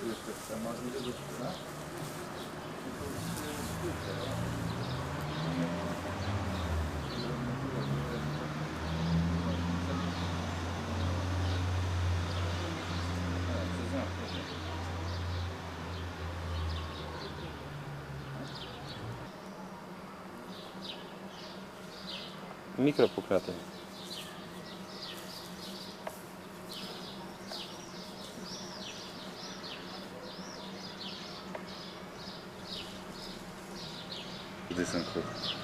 jeszcze w temat, ile do szkoły? Mikropokraty. Gdy są krótkie.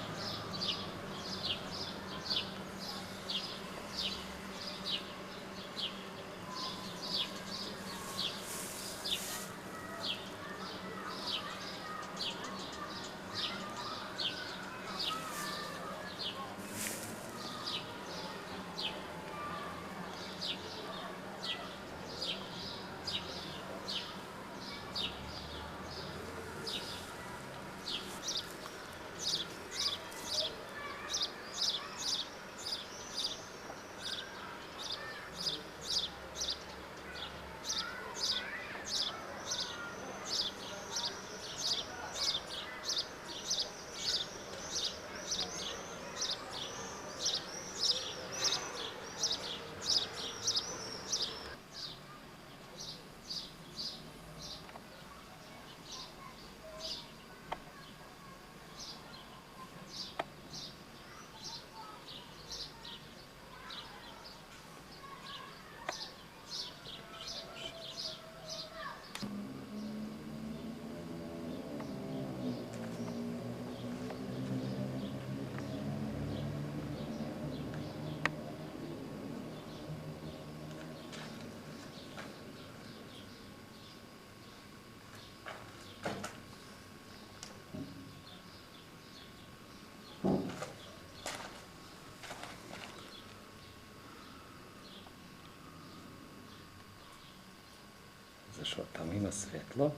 Zašto tamo ima svjetlo?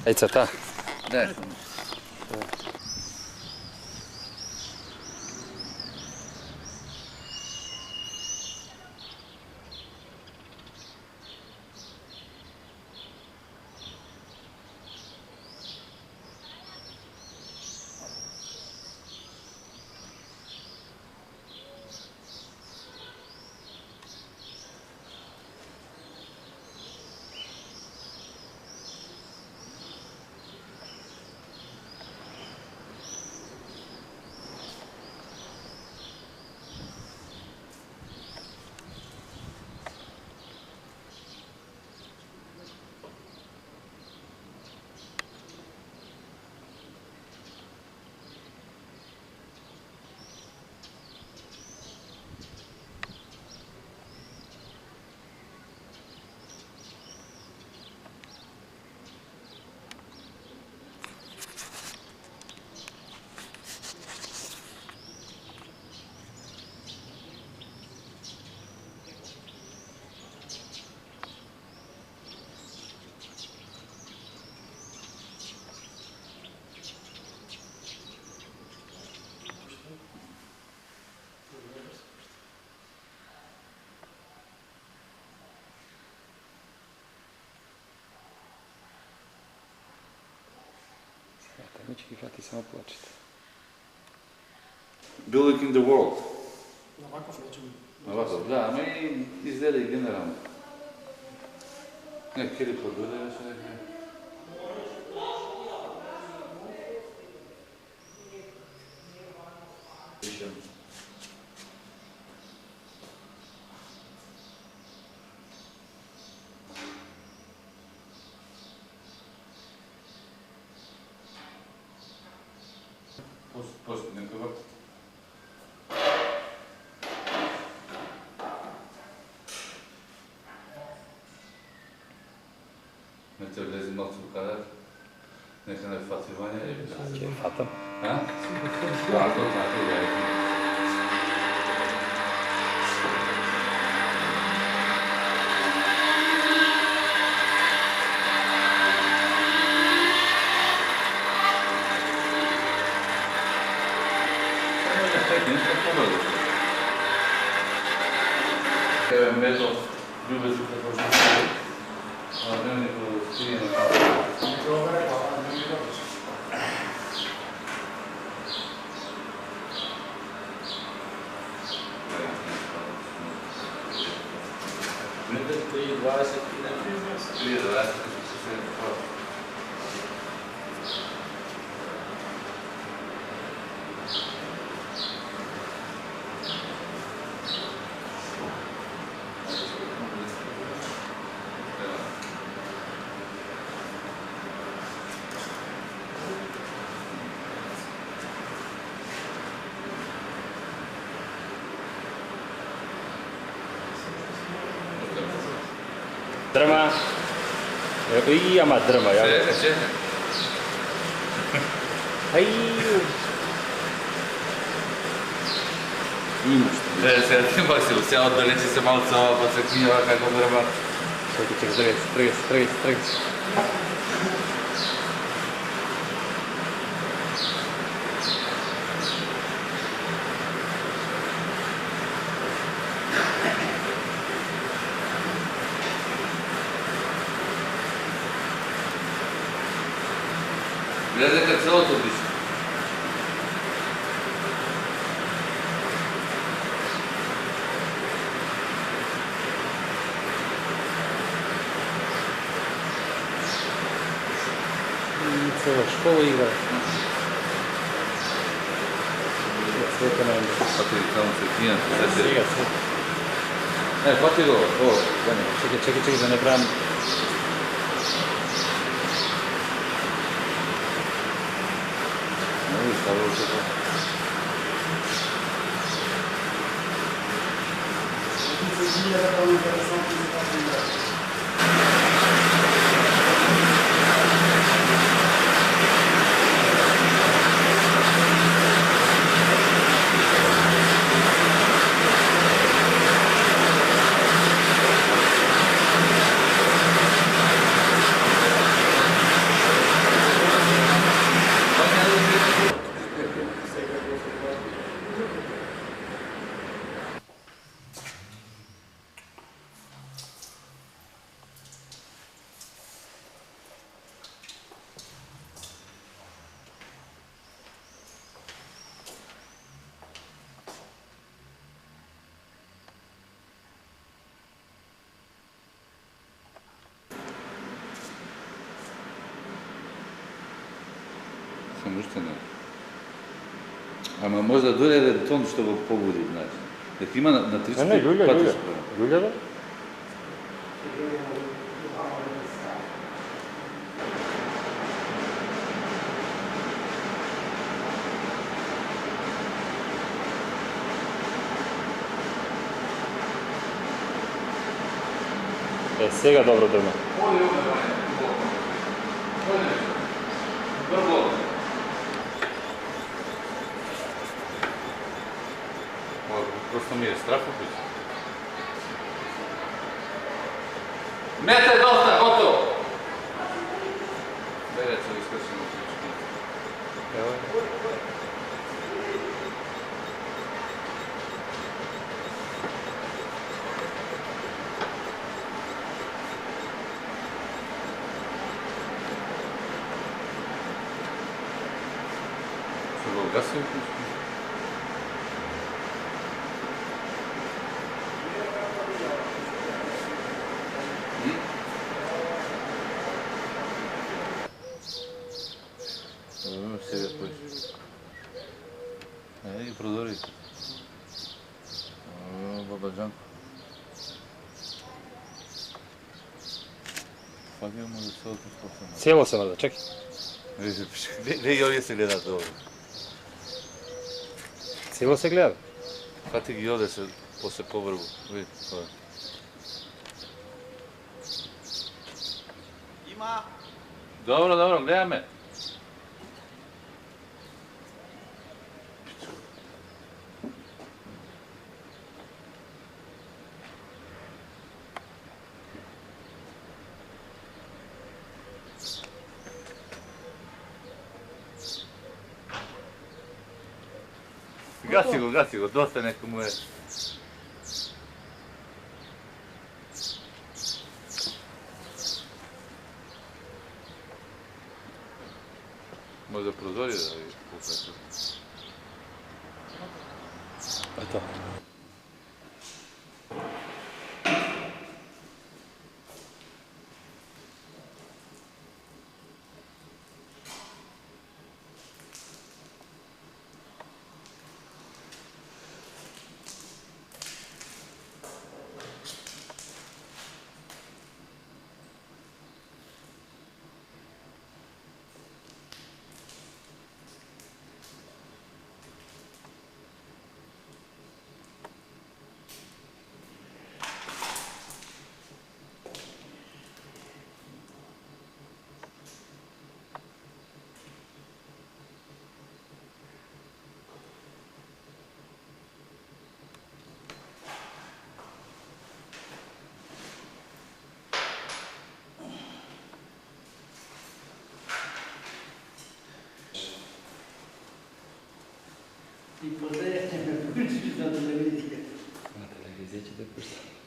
Ej, co ta? Daj. Tehnički hati samo plačite. Building in the world. Na ovakav način. Ovako, da, meni izgleda i generalno. Ne, kjer je podbude, još nekaj. Posto nekoga. Meteor lezi malce u kadar. Neka ne fativanja je. Če fatam? Ha? Tako, da je. Evo metal, ljubeći kako što se a ne neko stivino kako. Dobre, hvala, ne mi dobro. Metal 3.20 i ne 3.20 što se hvala. Drma. I ama drma, ja. Čekaj. Aj. Imaš to. Sad Maksim, se oddaleći se malo sa ova, pa se knjiva kako drma. Čekaj, trgaj. Gledaj kad se otudiš. Cela škola igra. Sveta nam je. Pati tamo se knijan. Svega. Pati go, ovo. Čekaj, da ne bram. Stavilo se to. Sam ništa ne. Ama možda dolje da ton što ga pobudi, znaš. Nek ima na 300 Ne, ljulja. Ljulja da? Сега dobro drma. Просто mi je strah upiti. Mete dosta, gotovo! Daj reći, iskršimo priču. Evo. Gasi uključiti. Сега поиш. И прозори. Бабаджан. Пак я може да се отпусна. Cijelo se vrda, čekaj. Vidi ovdje se gleda to. Cijelo se gleda. Hvati gi ovdje se posle povrbu. Vidi. Ima! Dobro, dobro, gledaj me. Gasi go, dosta neko mu je. Možda prozori da je pukati. Eto. I poznaje me, da ne vidi. Na televiziji ćete puštati.